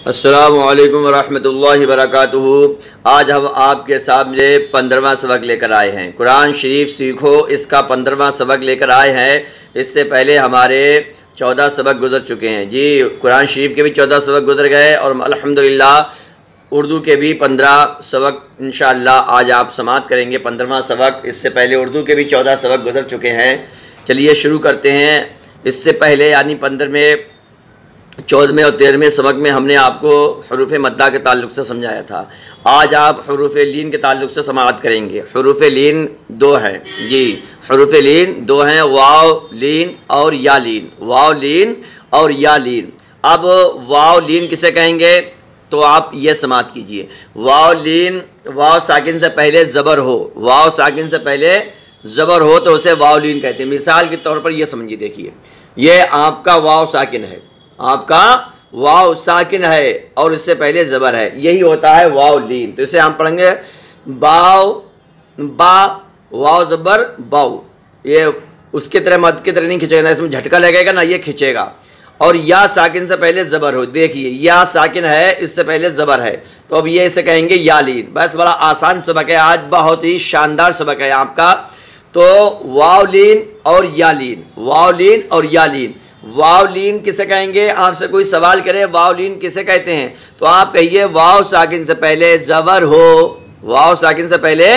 अस्सलामु अलैकुम वरहमतुल्लाहि वबरकातुहू। आज हम आपके सामने 15वां सबक लेकर आए हैं। कुरान शरीफ सीखो इसका 15वां सबक लेकर आए हैं। इससे पहले हमारे 14 सबक गुजर चुके हैं जी। कुरान शरीफ के भी 14 सबक गुजर गए और अल्हम्दुलिल्लाह उर्दू के भी 15 सबक इंशाअल्लाह आज आप समाअत करेंगे 15वां सबक। इससे पहले उर्दू के भी 14 सबक गुजर चुके हैं। चलिए शुरू करते हैं। इससे पहले यानी 15वें 14वें और 13वें सबक में हमने आपको हरूफ मद्दा के ताल्लुक से समझाया था। आज आप हरूफ लीन के ताल्लुक से समाअत करेंगे। हरूफ लीन 2 हैं जी। हरूफ लीन 2 हैं, वाव लीन और या लीन। वाव लीन और या लीन। अब वाव लीन किसे कहेंगे तो आप ये समाअत कीजिए। वाव लीन, वाव साकिन से पहले ज़बर हो, वाव साकिन से पहले ज़बर हो तो उसे वाव लीन कहते हैं। मिसाल के तौर पर ये समझिए, देखिए ये आपका वाव साकिन है, आपका वाव साकिन है और इससे पहले ज़बर है, यही होता है वाव लीन। तो इसे हम पढ़ेंगे बाव बा वाव ज़बर बाव। ये उसके तरह मद की तरह नहीं खिंचेगा ना, इसमें झटका लगेगा ना, ये खिंचेगा। और या साकिन से पहले ज़बर हो, देखिए या साकिन है, इससे पहले ज़बर है, तो अब ये इसे कहेंगे या लीन। बस बड़ा आसान सबक है, आज बहुत ही शानदार सबक है आपका। तो वाव लीन और या लीन, वाव लीन और या लीन। वाव लीन किसे कहेंगे? आपसे कोई सवाल करे वाव लीन किसे कहते हैं तो आप कहिए वाव साकिन से पहले ज़बर हो, वाव साकिन से पहले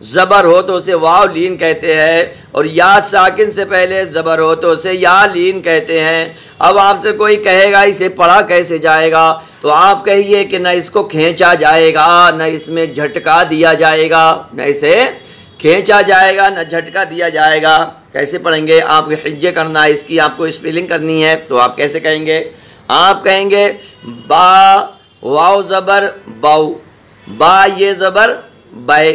ज़बर हो तो उसे वाव लीन कहते हैं। और या साकिन से पहले ज़बर हो तो उसे या लीन कहते हैं। अब आपसे कोई कहेगा इसे पढ़ा कैसे जाएगा तो आप कहिए कि न इसको खींचा जाएगा, न इसमें झटका दिया जाएगा, न इसे खींचा जाएगा न झटका दिया जाएगा। कैसे पढ़ेंगे? आपको हिज्जे करना है, इसकी आपको स्पेलिंग करनी है। तो आप कैसे कहेंगे? आप कहेंगे बा वाव ज़बर बाउ, बा ये ज़बर बै,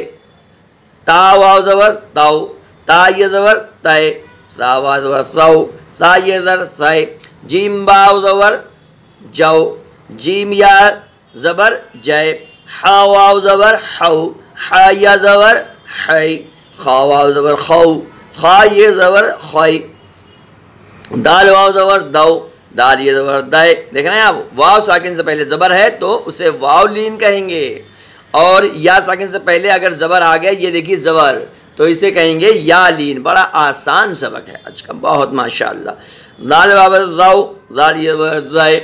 ता वाव ज़बर ताउ, ता ये ज़बर तय, सा वाव ज़बर सौ, सा ये ज़बर सै, जीम वाव ज़बर जौ, जीम या ज़बर जय, हा वाव ज़बर हौ, हा या ज़बर है, खा वाव ज़बर खौ, खा ये ज़बर खै, दाल वाव ज़बर दौ, दाल ये ज़बर दै। देख रहे हैं आप, वाव साकिन से पहले ज़बर है तो उसे वाव लीन कहेंगे। और या साकिन से पहले अगर ज़बर आ गया, ये देखिए ज़बर, तो इसे कहेंगे या लीन। बड़ा आसान सबक है आज का, बहुत माशाअल्लाह। दाल वाव ज़ौ, दाल ये ज़बर ज़ै,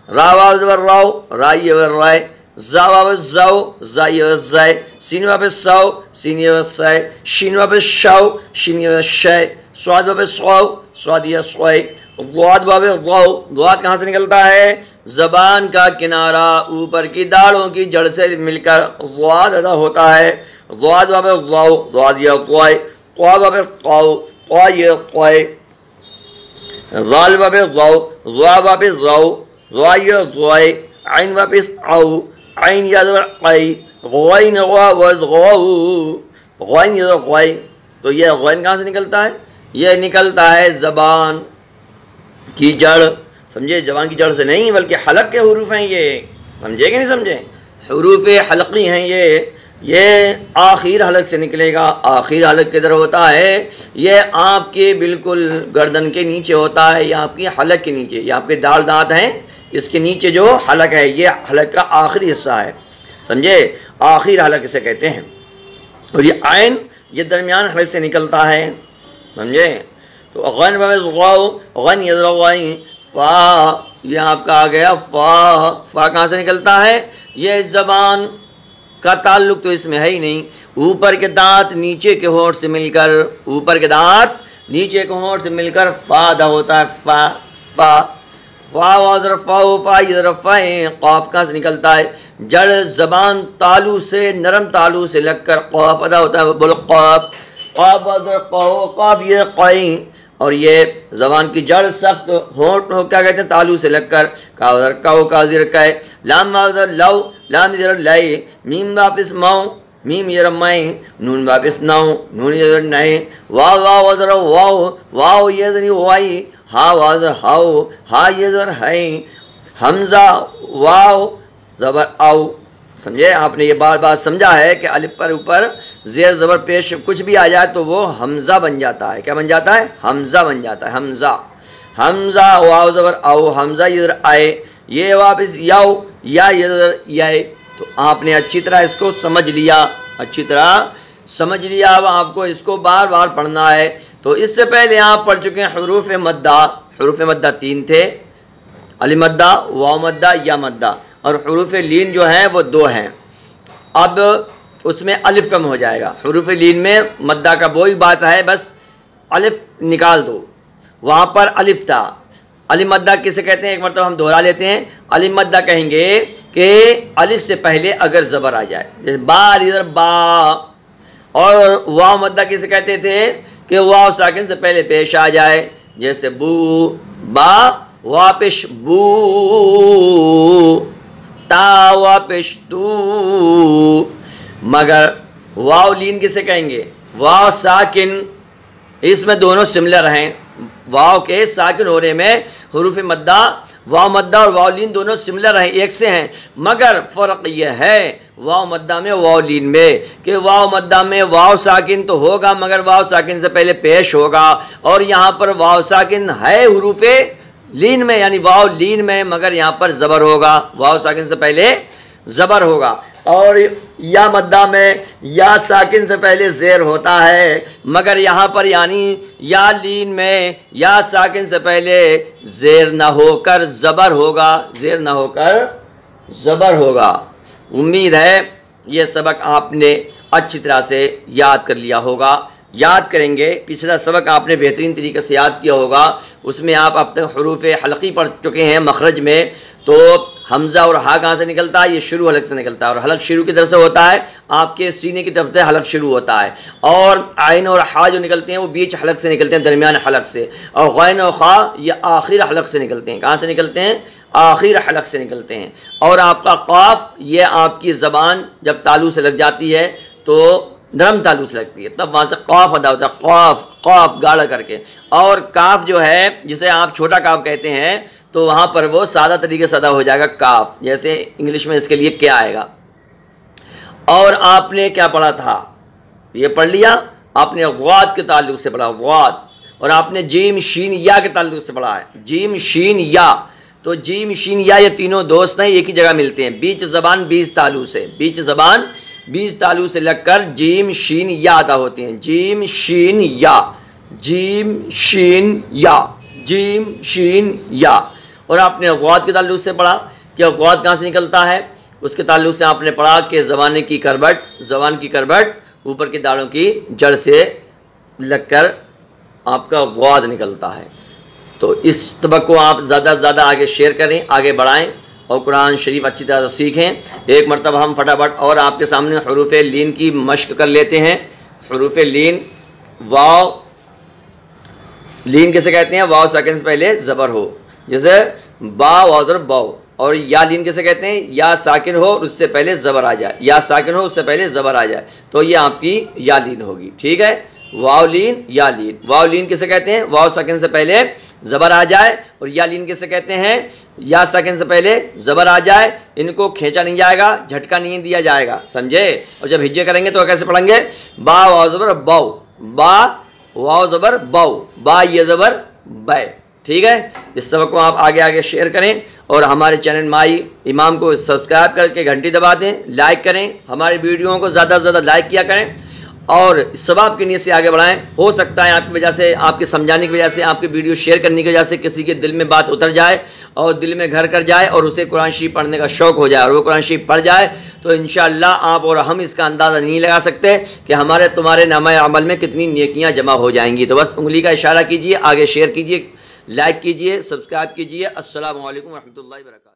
रा वाव ज़बर रौ, रा ये ज़बर रै, जा वाव ज़ौ, जा ये ज़ै, सीन वाव सौ, सीन ये सै, शीन वाव शौ, शीन ये शै, स्वाद वाव सौ, स्वाद ये सै, द्वाद वाव ज़ौ। द्वाद कहाँ से निकलता है? ज़बान का किनारा ऊपर की दाढ़ों की जड़ से मिलकर द्वाद अदा होता है। द्वाद वाव ज़ौ, द्वाद ये त्वै, त्वा वाव तौ, त्वा ये त्वै, ज़ाल वाव ज़ौ, ज़ा वाव ज़ौ, ज़ा ये ज़ै, ऐन वाव औ, ऐन या ज़बर ऐ, गैन वाव गौ, गैन ये गै। तो ये गैन कहाँ से निकलता है? यह निकलता है ज़बान की जड़। समझे? ज़बान की जड़ से नहीं बल्कि हलक के हुरूफ हैं ये। समझे कि नहीं समझे? हुरूफ हलकी हैं ये आखिर हलक से निकलेगा। आखिर हलक किधर होता है? ये आपके बिल्कुल गर्दन के नीचे होता है, या आपकी हलक के नीचे, या आपके दाल दांत हैं इसके नीचे जो हलक है, ये हलक का आखिरी हिस्सा है। समझे? आखिर हलक इसे कहते हैं। और ये आइन ये दरमियान हलक से निकलता है। समझे? तो गन गन ये फ़ा, ये आपका आ गया फ़ा। फ़ा कहाँ से निकलता है? ये ज़बान का ताल्लुक तो इसमें है ही नहीं। ऊपर के दांत नीचे के होंठ से मिलकर, ऊपर के दांत नीचे के होंठ से मिलकर फ़ा अदा होता है। फ़ा फ़ा फ़ा वाज़र फ़ा, फ़ा इधर फ़ा। क़ाफ़ कहाँ से निकलता है? जड़ ज़बान तालू से, नरम तालू से लगकर क़ाफ़ अदा होता है। बोलो क़ाफ़, क़ाफ़ वाज़र क़ाफ़, क़ाफ़ ये क़ै। और ये ज़बान की जड़ सख्त होंठ हो क्या कहते हैं? तालू से लगकर काज़र काओ, काज़िर कै, लाम वाज़र लौ, लाम इधर लै, मीम वापिस मौ, मीम ये मै, नून वापिस नौ, नून ये नहीं, वाव वाव वाज़र वाव, वाव ये वाई, हा वाज़र हाउ, हा ये ज़बर है, हमज़ा वाव ज़बर औ। समझे? आपने ये बार बार समझा है कि अलिफ पर ऊपर ज़ेर ज़बर पेश कुछ भी आ जाए तो वो हमज़ा बन जाता है। क्या बन जाता है? हमज़ा बन जाता है। हमज़ा, हमज़ा वाव ज़बर औ, हमज़ा इधर आए, ये वापस याओ या ये। तो आपने अच्छी तरह इसको समझ लिया, अच्छी तरह समझ लिया। अब आपको इसको बार बार पढ़ना है। तो इससे पहले आप पढ़ चुके हैं हरूफ मद्दा। हरूफ मद्दा 3 थे, अली मद्दा, वाव मद्दा, या मद्दा, और हरूफ लीन जो हैं वो 2 हैं। अब उसमें अलिफ कम हो जाएगा। हरूफ लीन में मद्दा का वही बात है, बस अलिफ निकाल दो। वहाँ पर अलिफ था। अली मद्दा किसे कहते हैं, एक मरतबा हम दोहरा लेते हैं। अली मद्दा कहेंगे कि अलिफ से पहले अगर ज़बर आ जाए, जैसे बा इधर बा। और वाव मद्दा किसे कहते थे कि वाव साकिन से पहले पेश आ जाए, जैसे बू बा वापिश बू, ता वापिश तू। मगर वाव लीन किसे कहेंगे, वाव साकिन, इसमें दोनों सिमिलर हैं। वाव के साकिन होने में हुरूफ मद्दा, वाव मद्दा और वाव लीन दोनों सिमिलर हैं, एक से हैं। मगर फ़र्क यह है वाव मद्दा में वाव लीन में कि वाव मद्दा में वाव साकिन तो होगा मगर वाव साकिन से पहले पेश होगा, और यहाँ पर वाव साकिन है हुरूफ लीन में, यानी वाव लीन में, मगर यहाँ पर ज़बर होगा, वाव साकिन से पहले ज़बर होगा। और या मद्दा में या साकिन से पहले ज़ेर होता है, मगर यहाँ पर यानी या लीन में या साकिन से पहले ज़ेर ना होकर ज़बर होगा, ज़ेर ना होकर ज़बर होगा। उम्मीद है ये सबक आपने अच्छी तरह से याद कर लिया होगा। याद करेंगे, पिछला सबक आपने बेहतरीन तरीके से याद किया होगा। उसमें आप अब तक हरूफ हलकी पढ़ चुके हैं मखरज में। तो हमज़ा और हा कहाँ से निकलता है, ये शुरू हलक से निकलता है, और हलक शुरू की तरफ से होता है, आपके सीने की तरफ से हलक शुरू होता है। और आइन और हा जो निकलते हैं वो बीच हलक से निकलते हैं, दरमियान हलक से। और गैन और खा ये आखिर हलक से निकलते हैं। कहाँ से निकलते हैं, आखिर हलक से निकलते हैं। और आपका काफ, ये आपकी ज़बान जब तालू से लग जाती है तो नरम तालू से लगती है, तब वहाँ से काफ अदा होता है, काफ काफ गाढ़ा करके। और काफ जो है जिसे आप छोटा काफ कहते हैं, तो वहाँ पर वो सादा तरीके से अदा हो जाएगा काफ, जैसे इंग्लिश में इसके लिए क्या आएगा। और आपने क्या पढ़ा था, ये पढ़ लिया आपने, ग़ाद के ताल्लुक़ से पढ़ा ग़ाद। और आपने जीम शीन या के ताल्लुक़ से पढ़ा है, जीम शीन या। तो जीम शीन या ये तीनों दोस्त हैं, एक ही जगह मिलते हैं, बीच ज़बान 20 तालू से, बीच ज़बान 20 तालू से लगकर जीम शीन या अदा होते हैं। जीम शीन या, जीम शीन या, जीम शीन या। और आपने ग़ाद के ताल्लुक़ से पढ़ा कि ग़ाद कहाँ से निकलता है, उसके ताल्लुक़ से आपने पढ़ा कि ज़बान की करबट, ज़बान की करबट ऊपर की दाढ़ों की जड़ से लगकर आपका ग़ाद निकलता है। तो इस सबक को आप ज़्यादा से ज़्यादा आगे शेयर करें, आगे बढ़ाएं और कुरान शरीफ अच्छी तरह से सीखें। एक मरतबा हम फटाफट और आपके सामने हरूफ लीन की मश्क कर लेते हैं। हरूफ लीन, वाव लीन किसे कहते हैं, वाव साकिन से पहले ज़बर हो, जैसे बा वादर बाव। और या लीन किसे कहते हैं, या साकिन हो उससे पहले ज़बर आ जाए, या साकिन हो उससे पहले ज़बर आ जाए, तो ये आपकी या लीन होगी। ठीक है, वाव लीन, या लीन। वाव लीन किसे कहते हैं, वाव साकिन से पहले ज़बर आ जाए। और या लीन किसे कहते हैं, या साकिन से पहले ज़बर आ जाए, इनको खींचा नहीं जाएगा, झटका नहीं दिया जाएगा, समझे। और जब हिज्जे करेंगे तो कैसे पढ़ेंगे, बा वाव ज़बर बाव, बा वाव ज़बर बाव, बा ये ज़बर बै। ठीक है, इस सबक को आप आगे आगे शेयर करें और हमारे चैनल माई इमाम को सब्सक्राइब करके घंटी दबा दें, लाइक करें, हमारी वीडियोओं को ज़्यादा से ज़्यादा लाइक किया करें और सवाब की नीयत से आगे बढ़ाएं। हो सकता है आपकी वजह से, आपके समझाने की वजह से, आपके वीडियो शेयर करने की वजह से किसी के दिल में बात उतर जाए और दिल में घर कर जाए और उसे कुरान शरीफ पढ़ने का शौक़ हो जाए और वो कुरान शरीफ पढ़ जाए, तो इंशाअल्लाह आप और हम इसका अंदाज़ा नहीं लगा सकते कि हमारे तुम्हारे नामा अमल में कितनी नेकियां जमा हो जाएंगी। तो बस उंगली का इशारा कीजिए, आगे शेयर कीजिए, लाइक कीजिए, सब्सक्राइब कीजिए। अस्सलामु अलैकुम व रहमतुल्लाहि व बरकातहू।